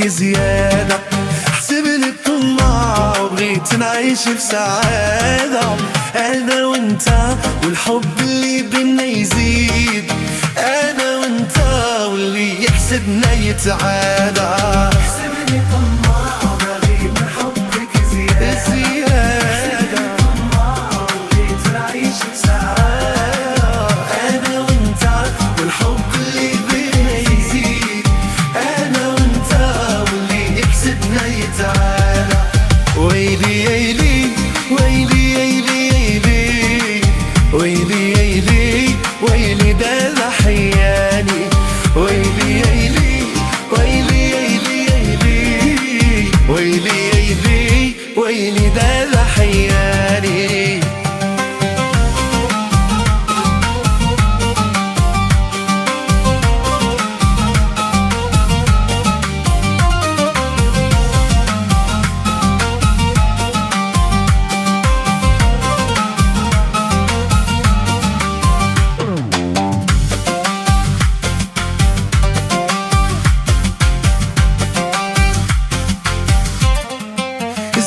حبك زيادة، حسبني الطماع وبغيت نعيش بسعادة. أنا وانت والحب اللي بينا يزيد، أنا وانت واللي يحسدنا يتعادى. حسبني طماع وبغيت من حبك زيادة، وبغيت نعيش بسعادة. أنا وانت والحب اللي بينا يزيد، أنا وانت واللي يحسدنا يتعادى. ويلي يلي ويلي يلي ويلي يلي ويلي ده حياني. ويلي يلي ويلي يلي ويلي يلي ويلي ده حياني.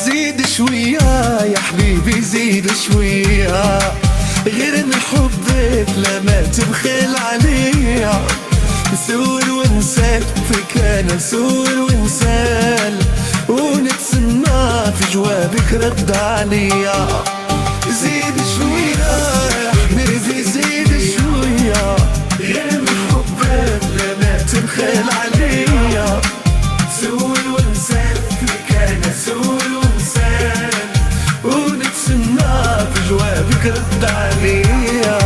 زيد شوية يا حبيبي زيد شوية، غير من حبك لما تبخل عليا. نسول ونسال فيك أنا نسول ونسال، ونتسنى في جوابك رد عليا. زيد شوية يا حبيبي زيد شوية، غير من حبك لما تبخل عليا. نسول ونسال فيك أنا نسول ونتسنى في جوابك رد عليا.